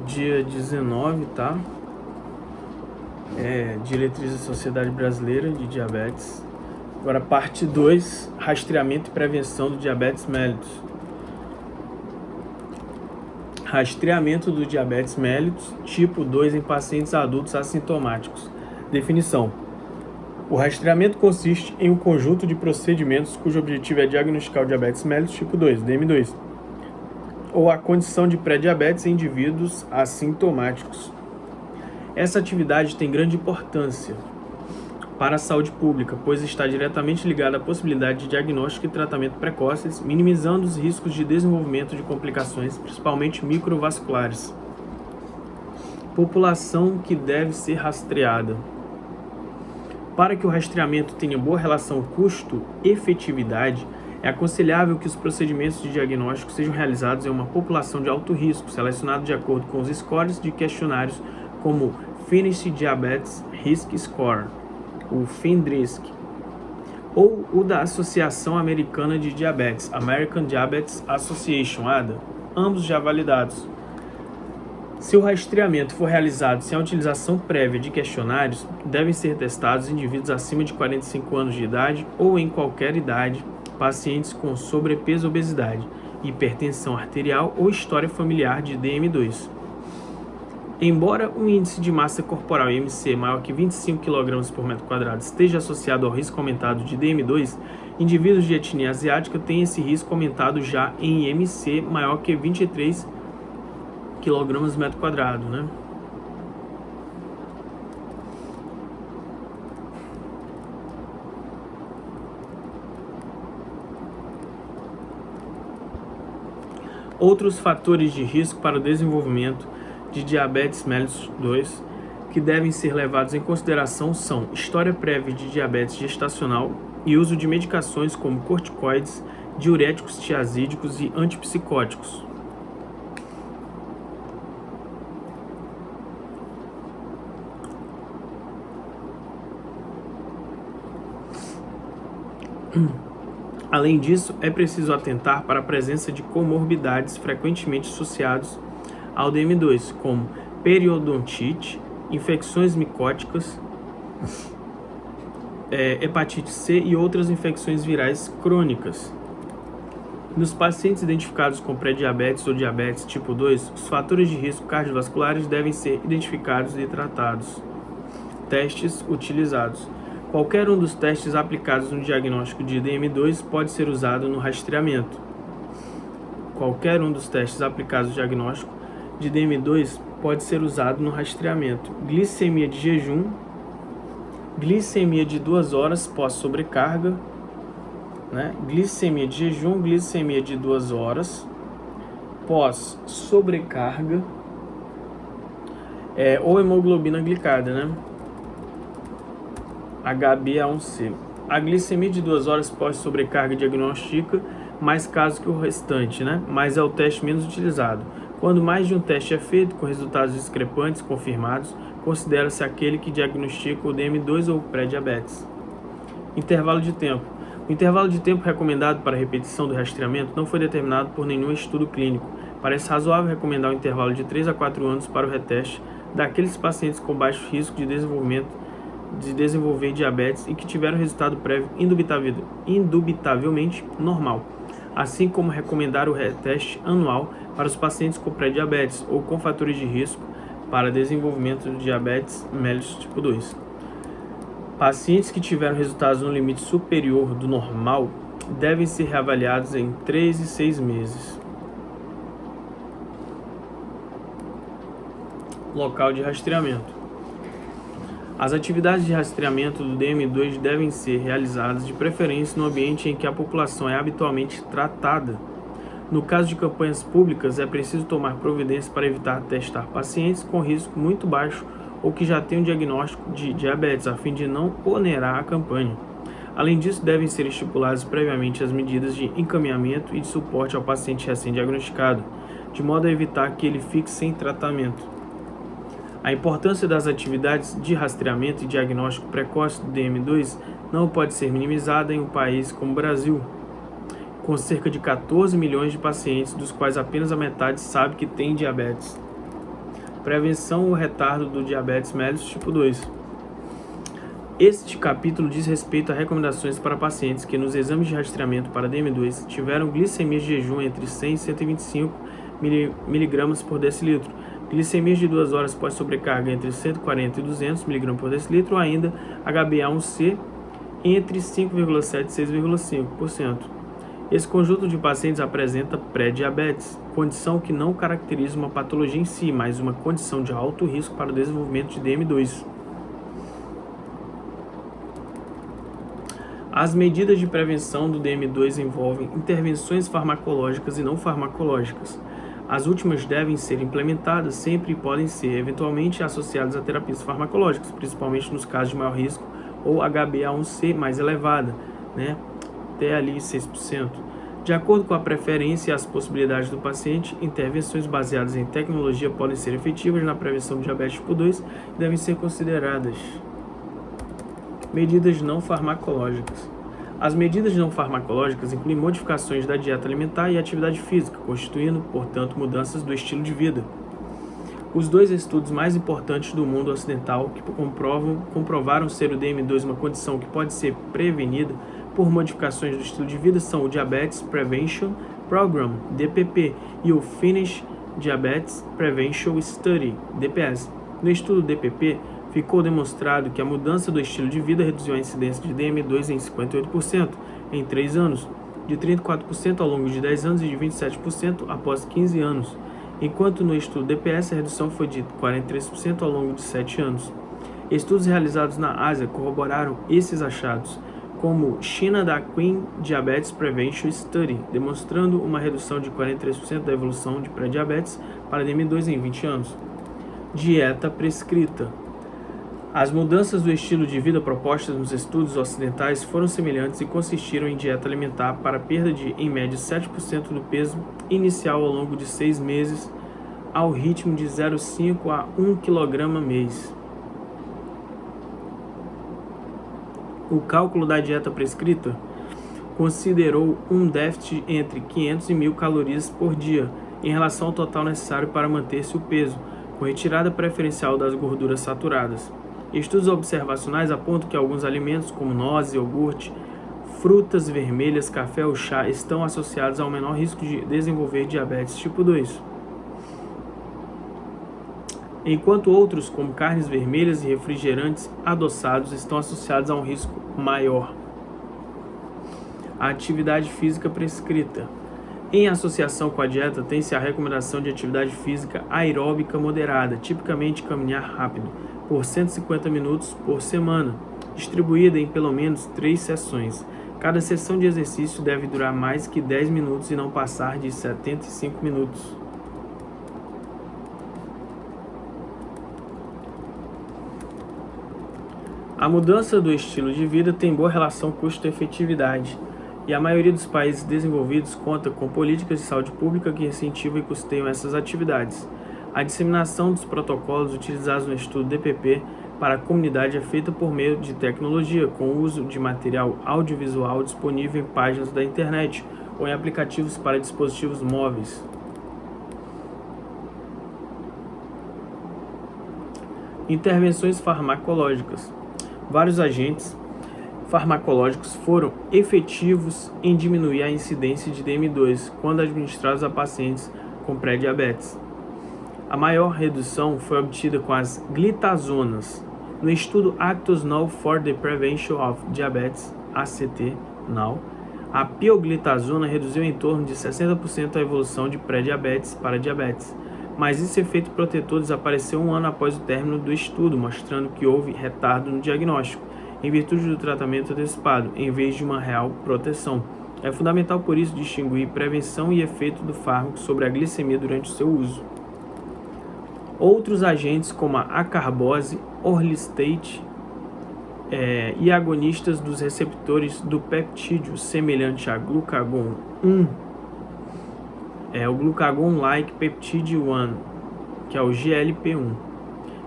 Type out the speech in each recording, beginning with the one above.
dia 19, tá? Diretriz da Sociedade Brasileira de Diabetes. Agora, parte 2, rastreamento e prevenção do diabetes mellitus. Rastreamento do diabetes mellitus, tipo 2 em pacientes adultos assintomáticos. Definição. O rastreamento consiste em um conjunto de procedimentos cujo objetivo é diagnosticar o diabetes mellitus tipo 2, DM2, ou a condição de pré-diabetes em indivíduos assintomáticos. Essa atividade tem grande importância para a saúde pública, pois está diretamente ligada à possibilidade de diagnóstico e tratamento precoces, minimizando os riscos de desenvolvimento de complicações, principalmente microvasculares. População que deve ser rastreada. Para que o rastreamento tenha boa relação custo-efetividade, é aconselhável que os procedimentos de diagnóstico sejam realizados em uma população de alto risco, selecionada de acordo com os scores de questionários como Finnish Diabetes Risk Score, o FINDRISC, ou o da Associação Americana de Diabetes, American Diabetes Association, ADA, ambos já validados. Se o rastreamento for realizado sem a utilização prévia de questionários, devem ser testados indivíduos acima de 45 anos de idade ou em qualquer idade, pacientes com sobrepeso, obesidade, hipertensão arterial ou história familiar de DM2. Embora o índice de massa corporal IMC maior que 25 kg por metro quadrado esteja associado ao risco aumentado de DM2, indivíduos de etnia asiática têm esse risco aumentado já em IMC maior que 23 kg metro quadrado, né? Outros fatores de risco para o desenvolvimento de diabetes mellitus 2 que devem ser levados em consideração são história prévia de diabetes gestacional e uso de medicações como corticoides, diuréticos tiazídicos e antipsicóticos. Além disso, é preciso atentar para a presença de comorbidades frequentemente associadas ao DM2, como periodontite, infecções micóticas, hepatite C e outras infecções virais crônicas. Nos pacientes identificados com pré-diabetes ou diabetes tipo 2, os fatores de risco cardiovasculares devem ser identificados e tratados. Testes utilizados. Qualquer um dos testes aplicados no diagnóstico de DM2 pode ser usado no rastreamento. Qualquer um dos testes aplicados no diagnóstico de DM2 pode ser usado no rastreamento. Glicemia de jejum, glicemia de 2 horas pós-sobrecarga, né? Glicemia de jejum, glicemia de 2 horas pós-sobrecarga, ou hemoglobina glicada, né? HbA1c. A glicemia de 2 horas pós-sobrecarga diagnostica mais casos que o restante, né? Mas é o teste menos utilizado. Quando mais de um teste é feito com resultados discrepantes confirmados, considera-se aquele que diagnostica o DM2 ou pré-diabetes. Intervalo de tempo. O intervalo de tempo recomendado para a repetição do rastreamento não foi determinado por nenhum estudo clínico. Parece razoável recomendar um intervalo de 3 a 4 anos para o reteste daqueles pacientes com baixo risco de desenvolver diabetes e que tiveram resultado prévio indubitavelmente normal, assim como recomendar o reteste anual para os pacientes com pré-diabetes ou com fatores de risco para desenvolvimento de diabetes mellitus tipo 2. Pacientes que tiveram resultados no limite superior do normal devem ser reavaliados em 3 e 6 meses. Local de rastreamento. As atividades de rastreamento do DM2 devem ser realizadas de preferência no ambiente em que a população é habitualmente tratada. No caso de campanhas públicas, é preciso tomar providências para evitar testar pacientes com risco muito baixo ou que já têm um diagnóstico de diabetes, a fim de não onerar a campanha. Além disso, devem ser estipuladas previamente as medidas de encaminhamento e de suporte ao paciente recém-diagnosticado, de modo a evitar que ele fique sem tratamento. A importância das atividades de rastreamento e diagnóstico precoce do DM2 não pode ser minimizada em um país como o Brasil, com cerca de 14 milhões de pacientes, dos quais apenas a metade sabe que tem diabetes. prevenção ou retardo do diabetes mellitus tipo 2. Este capítulo diz respeito a recomendações para pacientes que nos exames de rastreamento para DM2 tiveram glicemias de jejum entre 100 e 125 mg por decilitro, glicemias de 2 horas pós sobrecarga entre 140 e 200 mg por decilitro, ou ainda HbA1c entre 5,7% e 6,5%. Esse conjunto de pacientes apresenta pré-diabetes, condição que não caracteriza uma patologia em si, mas uma condição de alto risco para o desenvolvimento de DM2. As medidas de prevenção do DM2 envolvem intervenções farmacológicas e não farmacológicas. As últimas devem ser implementadas sempre e podem ser eventualmente associadas a terapias farmacológicas, principalmente nos casos de maior risco ou HbA1c mais elevada, até ali 6%. De acordo com a preferência e as possibilidades do paciente, intervenções baseadas em tecnologia podem ser efetivas na prevenção do diabetes tipo 2 e devem ser consideradas. Medidas não farmacológicas. As medidas não farmacológicas incluem modificações da dieta alimentar e atividade física, constituindo, portanto, mudanças do estilo de vida. Os dois estudos mais importantes do mundo ocidental que comprovaram ser o DM2 uma condição que pode ser prevenida por modificações do estilo de vida são o Diabetes Prevention Program, DPP, e o Finnish Diabetes Prevention Study, DPS. No estudo DPP, ficou demonstrado que a mudança do estilo de vida reduziu a incidência de DM2 em 58% em 3 anos, de 34% ao longo de 10 anos e de 27% após 15 anos, enquanto no estudo DPS a redução foi de 43% ao longo de 7 anos. Estudos realizados na Ásia corroboraram esses achados, como China da Queen Diabetes Prevention Study, demonstrando uma redução de 43% da evolução de pré-diabetes para DM2 em 20 anos. Dieta prescrita. As mudanças do estilo de vida propostas nos estudos ocidentais foram semelhantes e consistiram em dieta alimentar para perda de, em média, 7% do peso inicial ao longo de 6 meses, ao ritmo de 0,5 a 1 kg mês. O cálculo da dieta prescrita considerou um déficit entre 500 e 1.000 calorias por dia em relação ao total necessário para manter-se o peso, com retirada preferencial das gorduras saturadas. Estudos observacionais apontam que alguns alimentos, como nozes, iogurte, frutas vermelhas, café ou chá, estão associados ao menor risco de desenvolver diabetes tipo 2. Enquanto outros, como carnes vermelhas e refrigerantes adoçados, estão associados a um risco maior. A atividade física prescrita. Em associação com a dieta, tem-se a recomendação de atividade física aeróbica moderada, tipicamente caminhar rápido, por 150 minutos por semana, distribuída em pelo menos 3 sessões. Cada sessão de exercício deve durar mais que 10 minutos e não passar de 75 minutos. A mudança do estilo de vida tem boa relação custo-efetividade, e a maioria dos países desenvolvidos conta com políticas de saúde pública que incentivam e custeiam essas atividades. A disseminação dos protocolos utilizados no estudo DPP para a comunidade é feita por meio de tecnologia, com o uso de material audiovisual disponível em páginas da internet ou em aplicativos para dispositivos móveis. Intervenções farmacológicas. Vários agentes farmacológicos foram efetivos em diminuir a incidência de DM2 quando administrados a pacientes com pré-diabetes. A maior redução foi obtida com as glitazonas. No estudo Actos Now for the Prevention of Diabetes, ACT-NOW, a pioglitazona reduziu em torno de 60% a evolução de pré-diabetes para diabetes, mas esse efeito protetor desapareceu 1 ano após o término do estudo, mostrando que houve retardo no diagnóstico, em virtude do tratamento antecipado, em vez de uma real proteção. É fundamental, por isso, distinguir prevenção e efeito do fármaco sobre a glicemia durante o seu uso. Outros agentes, como a acarbose, orlistate e agonistas dos receptores do peptídeo semelhante a glucagon 1, o glucagon-like peptide 1, que é o GLP-1,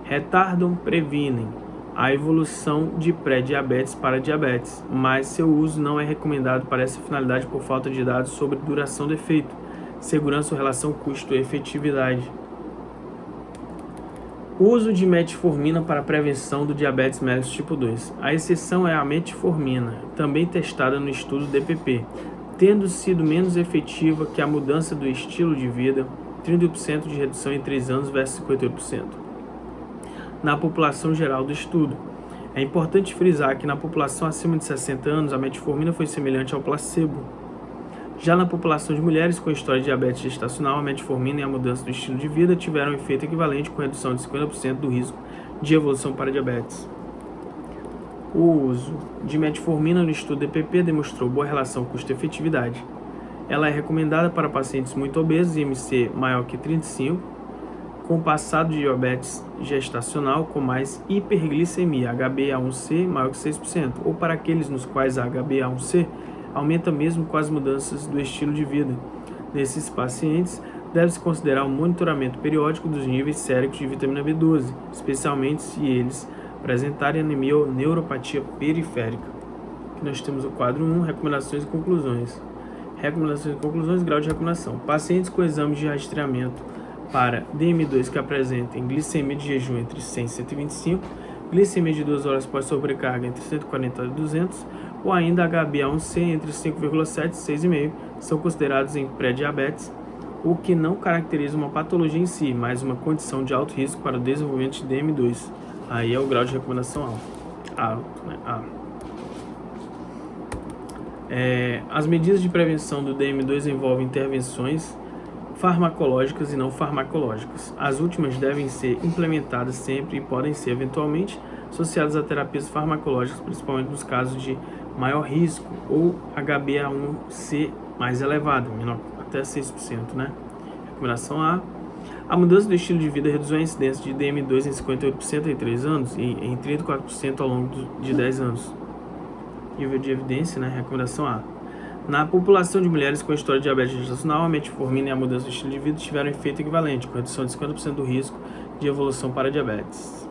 retardam, previnem a evolução de pré-diabetes para diabetes, mas seu uso não é recomendado para essa finalidade por falta de dados sobre duração do efeito, segurança ou relação custo-efetividade. Uso de metformina para prevenção do diabetes mellitus tipo 2. A exceção é a metformina, também testada no estudo DPP, tendo sido menos efetiva que a mudança do estilo de vida, 30% de redução em 3 anos versus 58%. Na população geral do estudo. É importante frisar que na população acima de 60 anos, a metformina foi semelhante ao placebo. Já na população de mulheres com história de diabetes gestacional, a metformina e a mudança do estilo de vida tiveram um efeito equivalente com redução de 50% do risco de evolução para diabetes. O uso de metformina no estudo DPP demonstrou boa relação custo-efetividade. Ela é recomendada para pacientes muito obesos, IMC maior que 35, com passado de diabetes gestacional com mais hiperglicemia, HbA1c maior que 6%, ou para aqueles nos quais a HbA1c aumenta mesmo com as mudanças do estilo de vida. Nesses pacientes, deve-se considerar o monitoramento periódico dos níveis séricos de vitamina B12, especialmente se eles apresentarem anemia ou neuropatia periférica. Aqui nós temos o quadro 1, recomendações e conclusões. Recomendações e conclusões, grau de recomendação. Pacientes com exames de rastreamento para DM2 que apresentem glicemia de jejum entre 100 e 125, glicemia de 2 horas pós sobrecarga entre 140 e 200, ou ainda HbA1c entre 5,7 e 6,5, são considerados em pré-diabetes, o que não caracteriza uma patologia em si, mas uma condição de alto risco para o desenvolvimento de DM2. Aí é o grau de recomendação alto, né? A. As medidas de prevenção do DM2 envolvem intervenções farmacológicas e não farmacológicas. As últimas devem ser implementadas sempre e podem ser eventualmente associadas a terapias farmacológicas, principalmente nos casos de maior risco ou HbA1c mais elevado, menor, até 6%, né? Recomendação A. A mudança do estilo de vida reduziu a incidência de DM2 em 58% em 3 anos e em 34% ao longo de 10 anos. Nível de evidência, né? Recomendação A. Na população de mulheres com história de diabetes gestacional, a metformina e a mudança do estilo de vida tiveram efeito equivalente, com redução de 50% do risco de evolução para diabetes.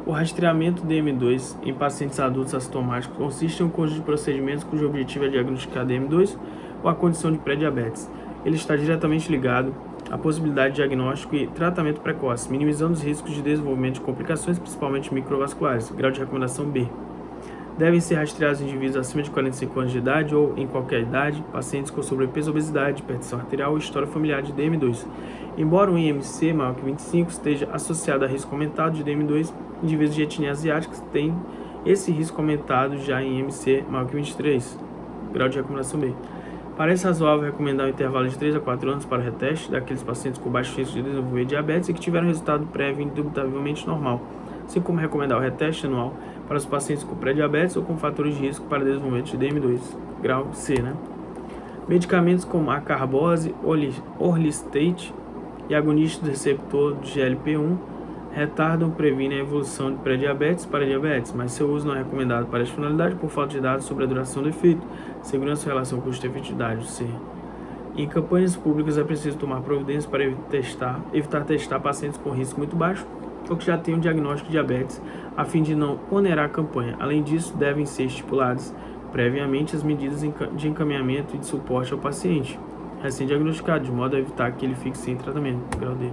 O rastreamento DM2 em pacientes adultos assintomáticos consiste em um conjunto de procedimentos cujo objetivo é diagnosticar DM2 ou a condição de pré-diabetes. Ele está diretamente ligado à possibilidade de diagnóstico e tratamento precoce, minimizando os riscos de desenvolvimento de complicações, principalmente microvasculares. Grau de recomendação B. Devem ser rastreados indivíduos acima de 45 anos de idade ou em qualquer idade, pacientes com sobrepeso, obesidade, hipertensão arterial ou história familiar de DM2. Embora o IMC maior que 25 esteja associado a risco aumentado de DM2, indivíduos de etnia asiática têm esse risco aumentado já em IMC maior que 23. Grau de recomendação B. Parece razoável recomendar um intervalo de 3 a 4 anos para o reteste daqueles pacientes com baixo risco de desenvolver diabetes e que tiveram resultado prévio indubitavelmente normal, assim como recomendar o reteste anual para os pacientes com pré-diabetes ou com fatores de risco para desenvolvimento de DM2. Grau C, né? Medicamentos como a carbose, orlistate e agonistas do receptor de GLP-1 retardam ou previnem a evolução de pré-diabetes para diabetes, mas seu uso não é recomendado para esta finalidade por falta de dados sobre a duração do efeito, segurança e relação custo-efetividade. C. Em campanhas públicas é preciso tomar providências para evitar testar pacientes com risco muito baixo ou que já tenham diagnóstico de diabetes, a fim de não onerar a campanha. Além disso, devem ser estipuladas previamente as medidas de encaminhamento e de suporte ao paciente recém-diagnosticado, de modo a evitar que ele fique sem tratamento. Grau D.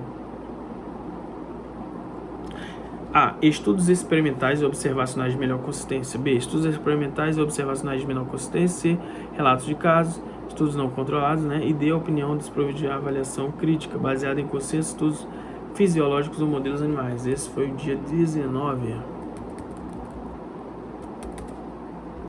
A. Estudos experimentais e observacionais de menor consistência. B. Estudos experimentais e observacionais de menor consistência. C. Relatos de casos, estudos não controlados, né? E D. A opinião desprovida de avaliação crítica, baseada em consenso, estudos fisiológicos ou modelos animais. Esse foi o dia 19.